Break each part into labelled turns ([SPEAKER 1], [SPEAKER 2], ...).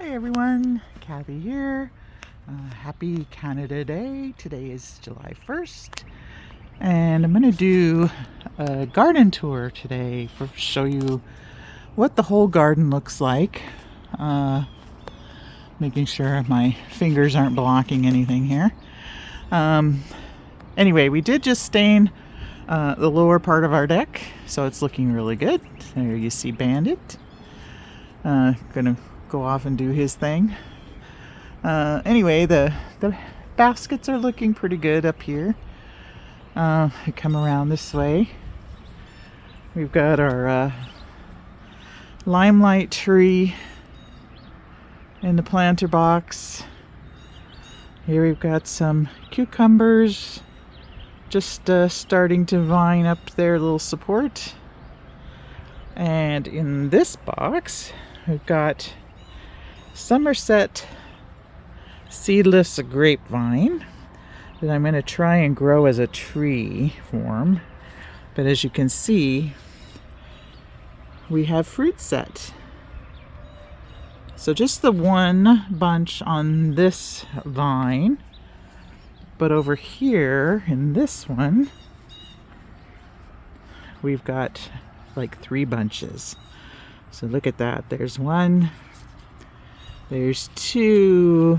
[SPEAKER 1] Hey everyone, Kathy here. Happy Canada Day. Today is July 1st, and I'm going to do a garden tour today for show you what the whole garden looks like. Making sure my fingers aren't blocking anything here. Anyway, we did just stain the lower part of our deck, so it's looking really good. There you see Bandit. Gonna go off and do his thing. Anyway, the baskets are looking pretty good up here. I come around this way. We've got our limelight tree in the planter box. Here we've got some cucumbers just starting to vine up their little support. And in this box, we've got Somerset seedless grapevine that I'm going to try and grow as a tree form. But as you can see, we have fruit set. So just the one bunch on this vine, but over here in this one, we've got like 3 bunches. So look at that. There's 1, there's 2,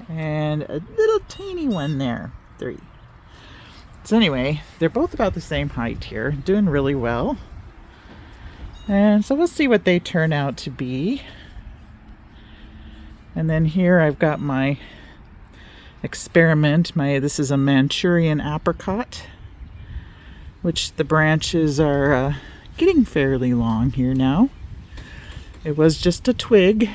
[SPEAKER 1] and a little teeny one there, 3. So anyway, they're both about the same height here, doing really well. And so we'll see what they turn out to be. And then here I've got my experiment. This is a Manchurian apricot, which the branches are getting fairly long here now. It was just a twig.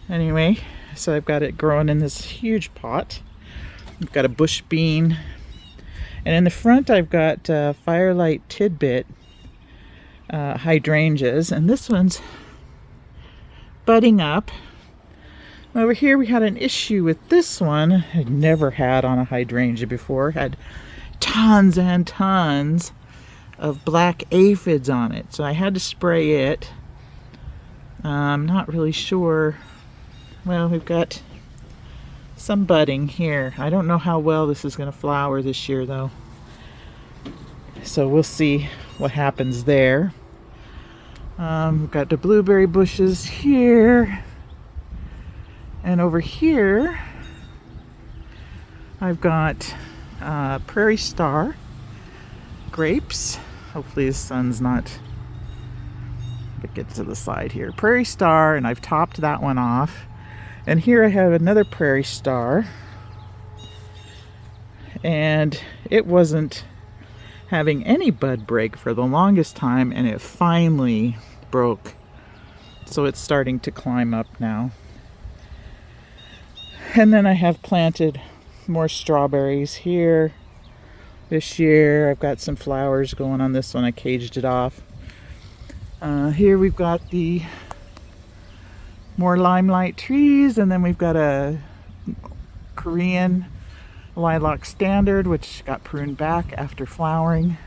[SPEAKER 1] Anyway, so I've got it growing in this huge pot. I've got a bush bean. And in the front I've got Firelight Tidbit hydrangeas. And this one's budding up. Over here we had an issue with this one. I'd never had on a hydrangea before. Had tons and tons of black aphids on it. So I had to spray it. I'm not really sure. Well, we've got some budding here. I don't know how well this is going to flower this year though. So we'll see what happens there. We've got the blueberry bushes here. And over here, I've got Prairie Star grapes. Hopefully the sun's not, get to the side here. Prairie Star, and I've topped that one off. And here I have another Prairie Star. And it wasn't having any bud break for the longest time, and it finally broke. So it's starting to climb up now. And then I have planted more strawberries here. This year I've got some flowers going on this one. I caged it off. Here we've got the more limelight trees, and then we've got a Korean lilac standard, which got pruned back after flowering.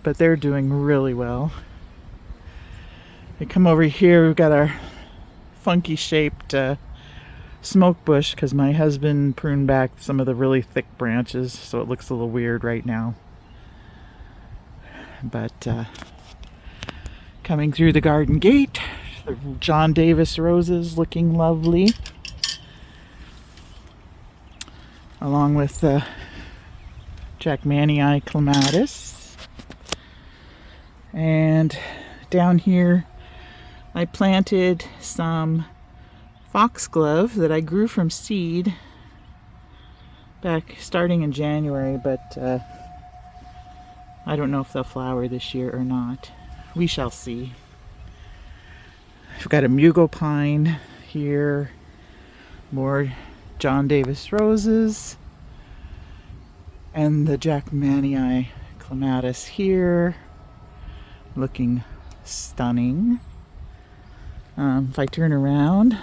[SPEAKER 1] But they're doing really well. We come over here, we've got our funky shaped smoke bush, because my husband pruned back some of the really thick branches, so it looks a little weird right now. But coming through the garden gate, the John Davis roses looking lovely, along with the Jackmanii clematis. And down here I planted some foxglove that I grew from seed back starting in January, but I don't know if they'll flower this year or not. We shall see. I've got a Mugo pine here, more John Davis roses, and the Jackmanii clematis here, looking stunning. If I turn around,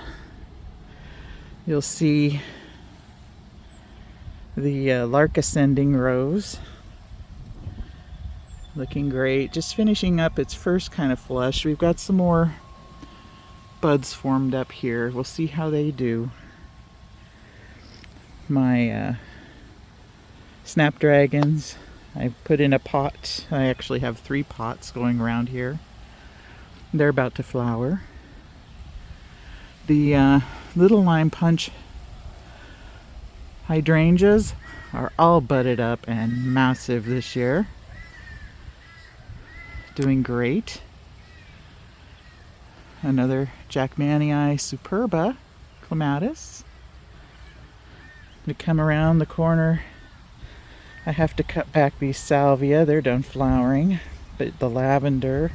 [SPEAKER 1] you'll see the Lark Ascending Rose. Looking great. Just finishing up its first kind of flush. We've got some more buds formed up here. We'll see how they do. My snapdragons, I put in a pot. I actually have 3 pots going around here. They're about to flower. The little lime punch hydrangeas are all budded up and massive this year. Doing great. Another Jackmanii superba clematis. To come around the corner, I have to cut back these salvia. They're done flowering, but the lavender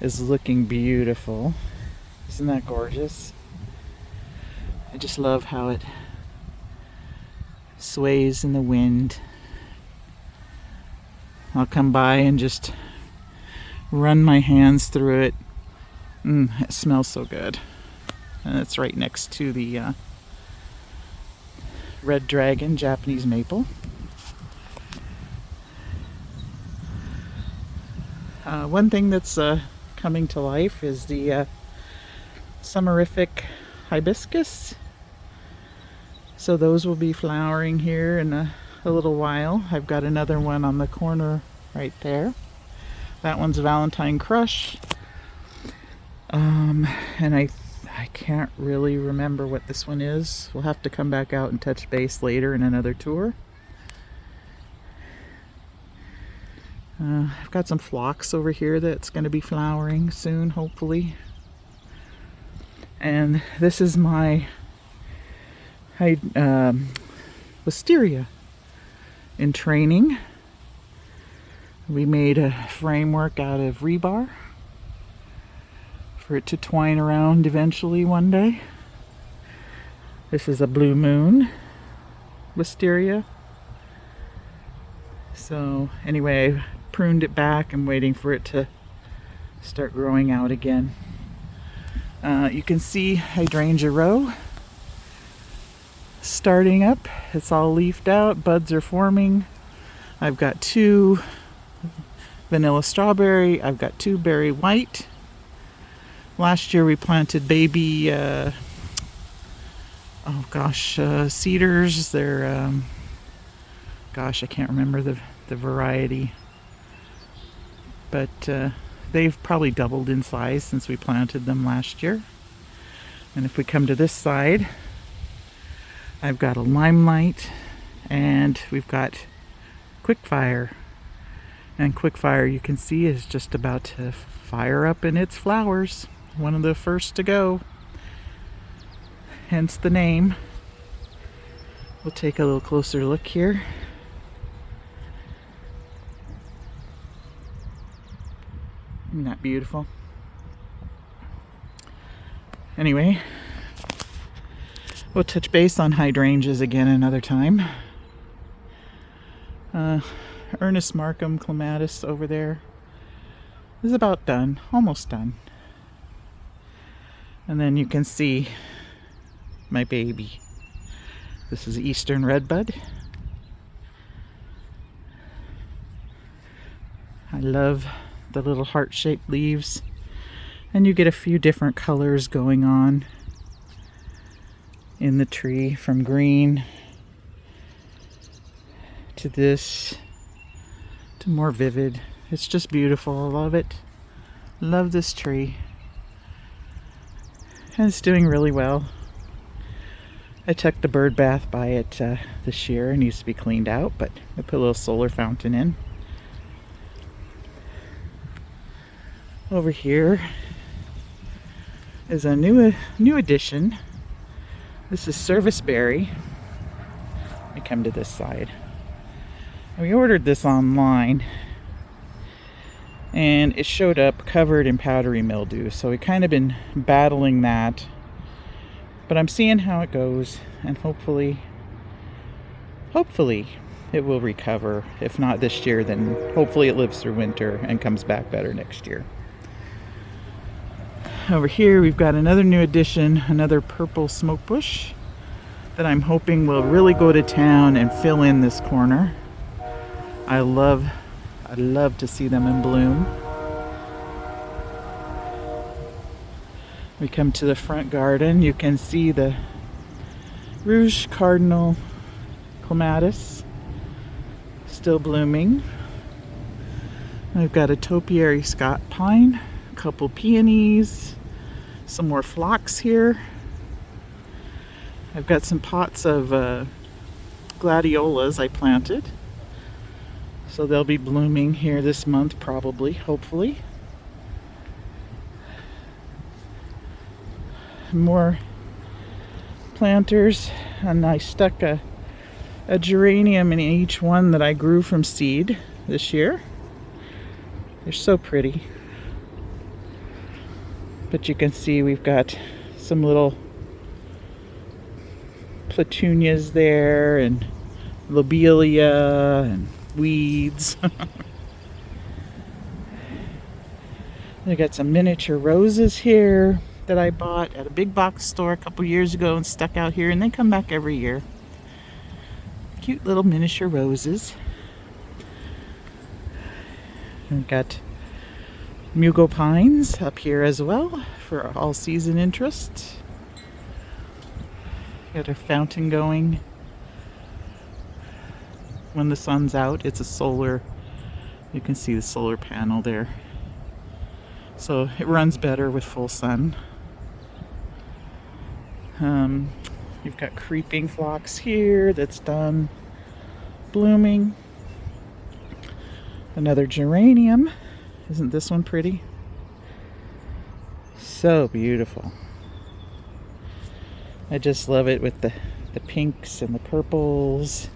[SPEAKER 1] is looking beautiful. Isn't that gorgeous? I just love how it sways in the wind. I'll come by and just run my hands through it. It smells so good. And it's right next to the red dragon Japanese maple. One thing that's coming to life is the summerific hibiscus. So those will be flowering here in a little while. I've got another one on the corner right there. That one's Valentine Crush. And I can't really remember what this one is. We'll have to come back out and touch base later in another tour. I've got some phlox over here that's going to be flowering soon, hopefully. And this is my wisteria in training. We made a framework out of rebar for it to twine around eventually one day. This is a blue moon wisteria. So anyway, I pruned it back. I'm waiting for it to start growing out again. You can see hydrangea row starting up. It's all leafed out, buds are forming. I've got 2 vanilla strawberry, I've got 2 berry white. Last year we planted baby cedars. They're gosh, I can't remember the variety, but they've probably doubled in size since we planted them last year. And if we come to this side, I've got a limelight and we've got quickfire. And quickfire, you can see, is just about to fire up in its flowers. One of the first to go, hence the name. We'll take a little closer look here. Isn't that beautiful? Anyway, we'll touch base on hydrangeas again another time. Ernest Markham clematis over there is about done, almost done. And then you can see my baby. This is Eastern Redbud. I love the little heart-shaped leaves, and you get a few different colors going on in the tree, from green to this to more vivid. It's just beautiful. I love it. Love this tree. And it's doing really well. I tucked the bird bath by it this year. It needs to be cleaned out, but I put a little solar fountain in. Over here is a new addition. This is serviceberry. Let me come to this side. We ordered this online and it showed up covered in powdery mildew, so we kind of been battling that, but I'm seeing how it goes, and hopefully it will recover. If not this year, then hopefully it lives through winter and comes back better next year. Over here we've got another new addition, another purple smoke bush that I'm hoping will really go to town and fill in this corner. I love to see them in bloom. We come to the front garden. You can see the Rouge Cardinal Clematis still blooming. I've got a Topiary Scott pine, a couple peonies, some more phlox here. I've got some pots of gladiolas I planted. So they'll be blooming here this month probably, hopefully. More planters, and I stuck a geranium in each one that I grew from seed this year. They're so pretty. But you can see we've got some little petunias there and lobelia and weeds. I got some miniature roses here that I bought at a big box store a couple years ago and stuck out here, and they come back every year. Cute little miniature roses. We've got Mugo pines up here as well for all season interest. Got a fountain going. When the sun's out, it's a solar, you can see the solar panel there. So it runs better with full sun. You've got creeping phlox here that's done blooming. Another geranium. Isn't this one pretty? So beautiful. I just love it with the pinks and the purples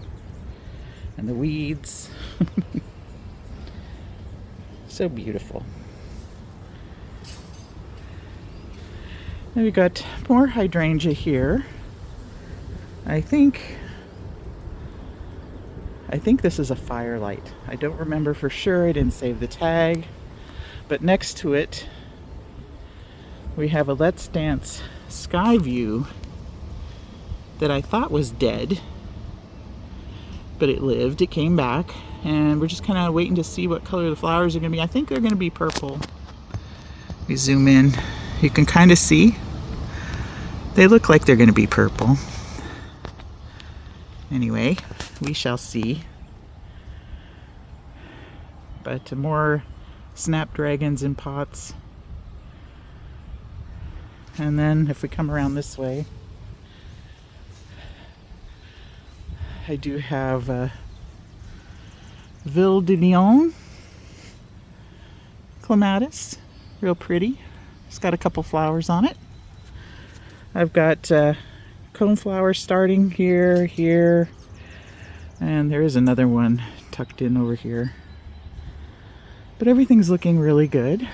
[SPEAKER 1] and the weeds. So beautiful. Then we got more hydrangea here. I think this is a firelight. I don't remember for sure. I didn't save the tag. But next to it, we have a Let's Dance Skyview that I thought was dead, but it lived. It came back, and we're just kind of waiting to see what color the flowers are going to be. I think they're going to be purple. We zoom in. You can kind of see. They look like they're going to be purple. Anyway, we shall see. But more snapdragons in pots. And then if we come around this way, I do have Ville de Lyon Clematis. Real pretty. It's got a couple flowers on it. I've got coneflowers starting here, and there is another one tucked in over here. But everything's looking really good.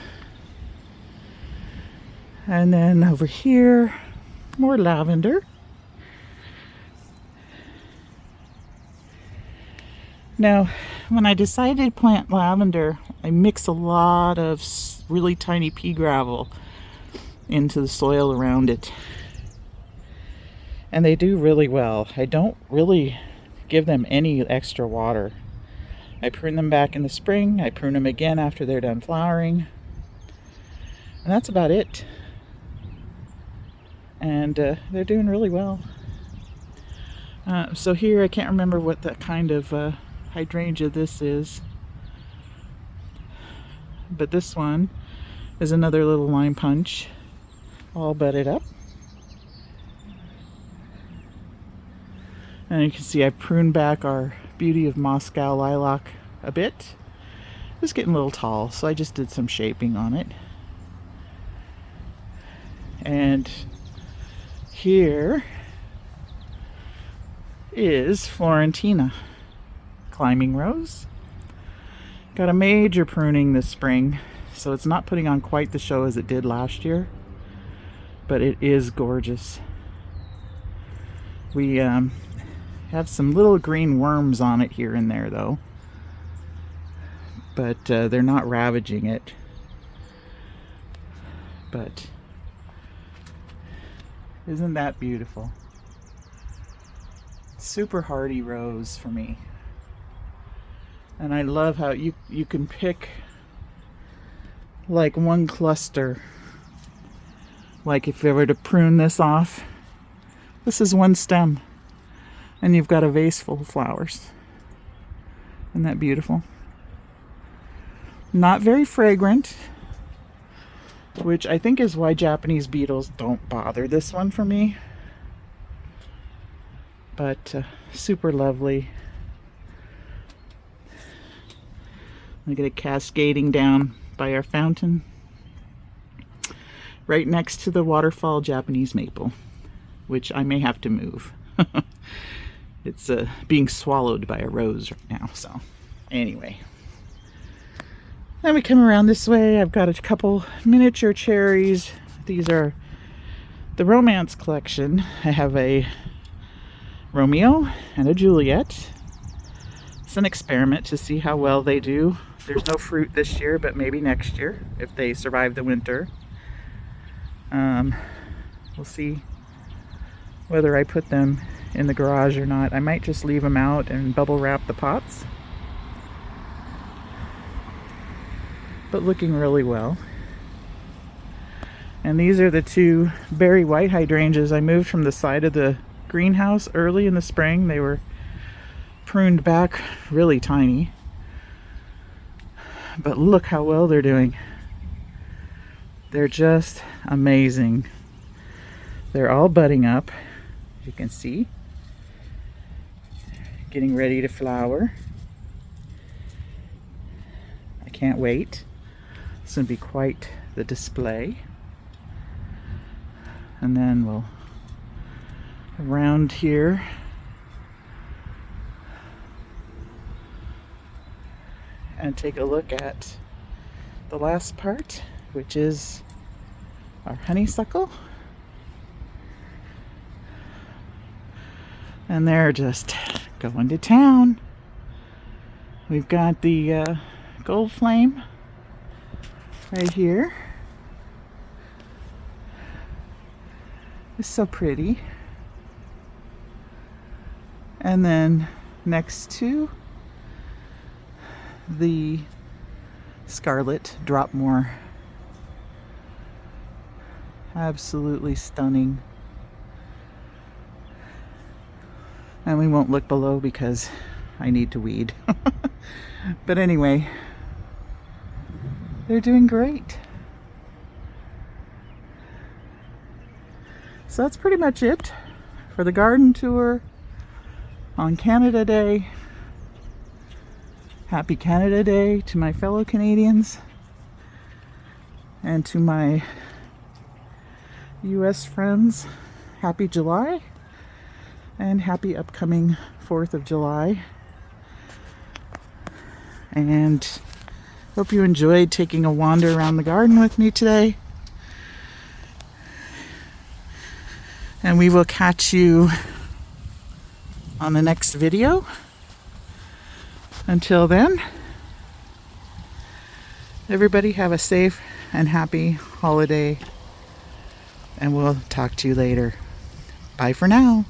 [SPEAKER 1] And then over here, more lavender. Now, when I decided to plant lavender, I mix a lot of really tiny pea gravel into the soil around it. And they do really well. I don't really give them any extra water. I prune them back in the spring. I prune them again after they're done flowering. And that's about it. And they're doing really well. So here, I can't remember what that kind of hydrangea this is. But this one is another little lime punch, all budded up. And you can see I pruned back our Beauty of Moscow lilac a bit. It was getting a little tall, so I just did some shaping on it. And here is Florentina climbing rose. Got a major pruning this spring, so it's not putting on quite the show as it did last year, but it is gorgeous. We have some little green worms on it here and there though, but they're not ravaging it. But isn't that beautiful? Super hardy rose for me. And I love how you can pick like one cluster Like if I were to prune this off, this is one stem, and you've got a vase full of flowers. Isn't that beautiful? Not very fragrant, which I think is why Japanese beetles don't bother this one for me. But super lovely. Look at it cascading down by our fountain, right next to the waterfall Japanese maple, which I may have to move. It's being swallowed by a rose right now. So anyway, then we come around this way. I've got a couple miniature cherries. These are the Romance collection. I have a Romeo and a Juliet. It's an experiment to see how well they do. There's no fruit this year, but maybe next year if they survive the winter. We'll see whether I put them in the garage or not. I might just leave them out and bubble wrap the pots. But looking really well. And these are the two berry white hydrangeas I moved from the side of the greenhouse early in the spring. They were pruned back really tiny. But look how well they're doing. They're just amazing. They're all budding up, as you can see. Getting ready to flower. I can't wait. It's going to be quite the display. And then we'll around here. And take a look at the last part, which is our honeysuckle. And they're just going to town. We've got the gold flame right here. It's so pretty. And then next to the scarlet Dropmore. Absolutely stunning. And we won't look below because I need to weed. But anyway, they're doing great. So that's pretty much it for the garden tour on Canada Day. Happy Canada Day to my fellow Canadians and to my US friends. Happy July and happy upcoming 4th of July. And hope you enjoyed taking a wander around the garden with me today. And we will catch you on the next video. Until then, everybody have a safe and happy holiday, and we'll talk to you later. Bye for now.